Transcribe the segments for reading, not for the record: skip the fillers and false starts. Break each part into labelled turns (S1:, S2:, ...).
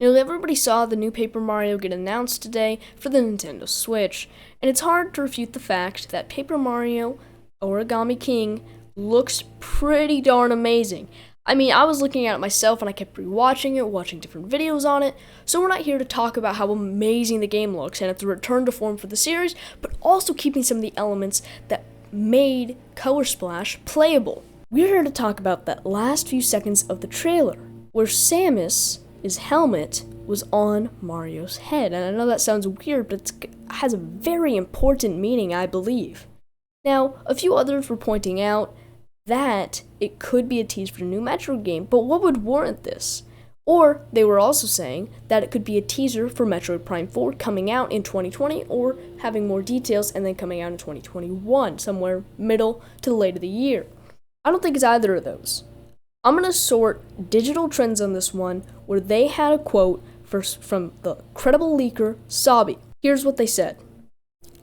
S1: Everybody saw the new Paper Mario get announced today for the Nintendo Switch, and it's hard to refute the fact that Paper Mario Origami King looks pretty darn amazing. I was looking at it myself and I kept rewatching it, watching different videos on it, so we're not here to talk about how amazing the game looks and it's a return to form for the series, but also keeping some of the elements that made Color Splash playable. We're here to talk about that last few seconds of the trailer, where Samus, his helmet, was on Mario's head. And I know that sounds weird, but it has a very important meaning, I believe. Now, a few others were pointing out that it could be a tease for the new Metroid game, but what would warrant this? Or they were also saying that it could be a teaser for Metroid Prime 4 coming out in 2020, or having more details and then coming out in 2021, somewhere middle to the late of the year. I don't think it's either of those. I'm going to sort digital trends on this one, where they had a quote from the credible leaker, Sabi. Here's what they said.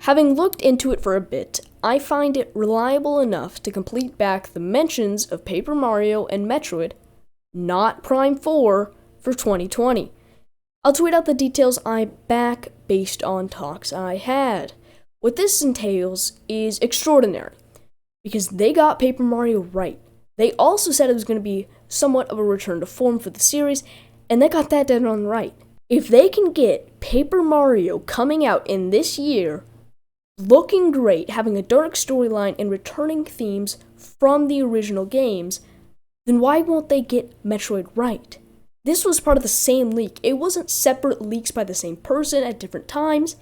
S1: Having looked into it for a bit, I find it reliable enough to complete back the mentions of Paper Mario and Metroid, not Prime 4, for 2020. I'll tweet out the details I back based on talks I had. What this entails is extraordinary, because they got Paper Mario right. They also said it was going to be somewhat of a return to form for the series, and they got that dead on right. If they can get Paper Mario coming out in this year, looking great, having a dark storyline, and returning themes from the original games, then why won't they get Metroid right? This was part of the same leak. It wasn't separate leaks by the same person at different times.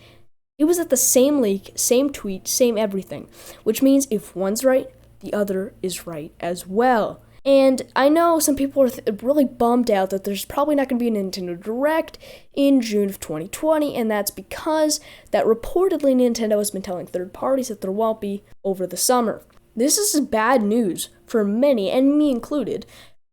S1: It was at the same leak, same tweet, same everything, which means if one's right, the other is right as well. And I know some people are really bummed out that there's probably not going to be a Nintendo Direct in June of 2020, and that's because that reportedly Nintendo has been telling third parties that there won't be over the summer. This is bad news for many, and me included,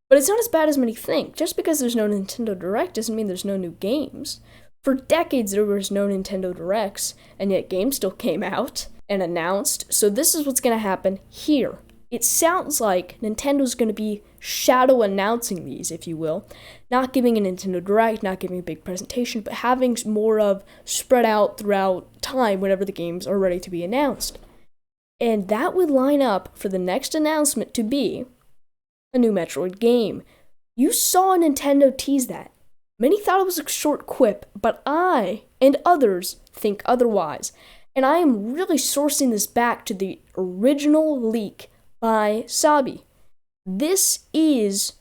S1: but it's not as bad as many think. Just because there's no Nintendo Direct doesn't mean there's no new games. For decades there was no Nintendo Directs, and yet games still came out and announced, so this is what's going to happen here. It sounds like Nintendo's going to be shadow announcing these, if you will, not giving a Nintendo Direct, not giving a big presentation, but having more of spread out throughout time whenever the games are ready to be announced. And that would line up for the next announcement to be a new Metroid game. You saw Nintendo tease that. Many thought it was a short quip, but I and others think otherwise. And I am really sourcing this back to the original leak by Sabi. This is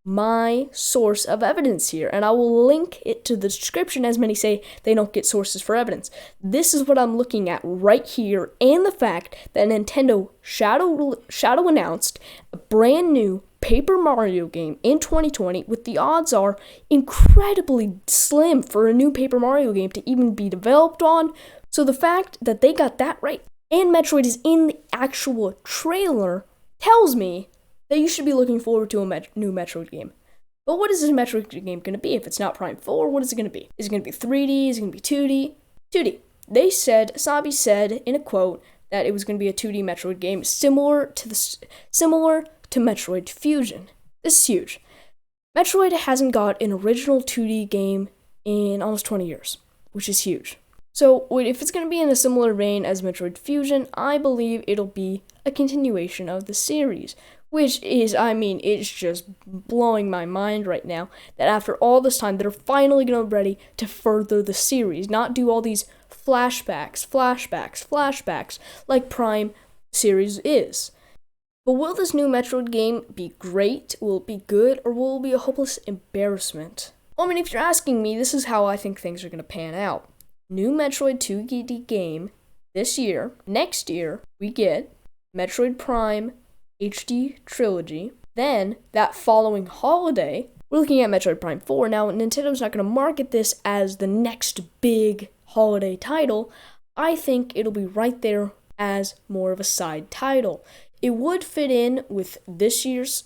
S1: my source of evidence here, and I will link it to the description, as many say they don't get sources for evidence. This is what I'm looking at right here, and the fact that Nintendo shadow announced a brand new Paper Mario game in 2020, with the odds are incredibly slim for a new Paper Mario game to even be developed on. So the fact that they got that right, and Metroid is in the actual trailer, tells me that you should be looking forward to a new Metroid game. But what is this Metroid game going to be? If it's not Prime 4, what is it going to be? Is it going to be 3D? Is it going to be 2D? 2D. Sabi said in a quote that it was going to be a 2D Metroid game similar to Metroid Fusion. This is huge. Metroid hasn't got an original 2D game in almost 20 years, which is huge. So if it's going to be in a similar vein as Metroid Fusion, I believe it'll be a continuation of the series, which is, it's just blowing my mind right now that after all this time, they're finally going to be ready to further the series, not do all these flashbacks, like Prime series is. But will this new Metroid game be great? Will it be good? Or will it be a hopeless embarrassment? If you're asking me, this is how I think things are going to pan out. New Metroid 2D game this year. Next year, we get Metroid Prime HD Trilogy. Then, that following holiday, we're looking at Metroid Prime 4. Now, Nintendo's not going to market this as the next big holiday title. I think it'll be right there as more of a side title. It would fit in with this year's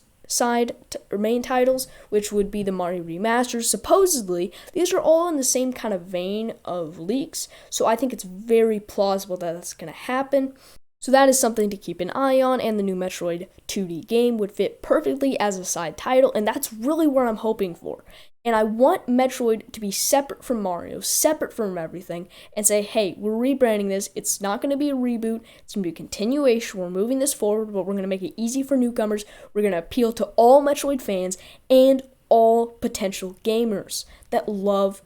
S1: main titles, which would be the Mario remasters. Supposedly, these are all in the same kind of vein of leaks, so I think it's very plausible that that's going to happen. So that is something to keep an eye on, and the new Metroid 2D game would fit perfectly as a side title, and that's really what I'm hoping for. And I want Metroid to be separate from Mario, separate from everything, and say, hey, we're rebranding this. It's not going to be a reboot. It's going to be a continuation. We're moving this forward, but we're going to make it easy for newcomers. We're going to appeal to all Metroid fans and all potential gamers that love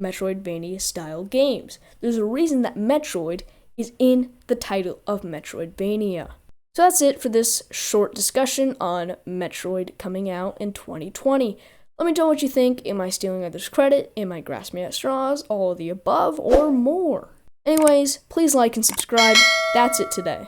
S1: Metroidvania-style games. There's a reason that Metroid is in the title of Metroidvania. So that's it for this short discussion on Metroid coming out in 2020. Let me know what you think. Am I stealing others' credit? Am I grasping at straws? All of the above or more? Anyways, please like and subscribe. That's it today.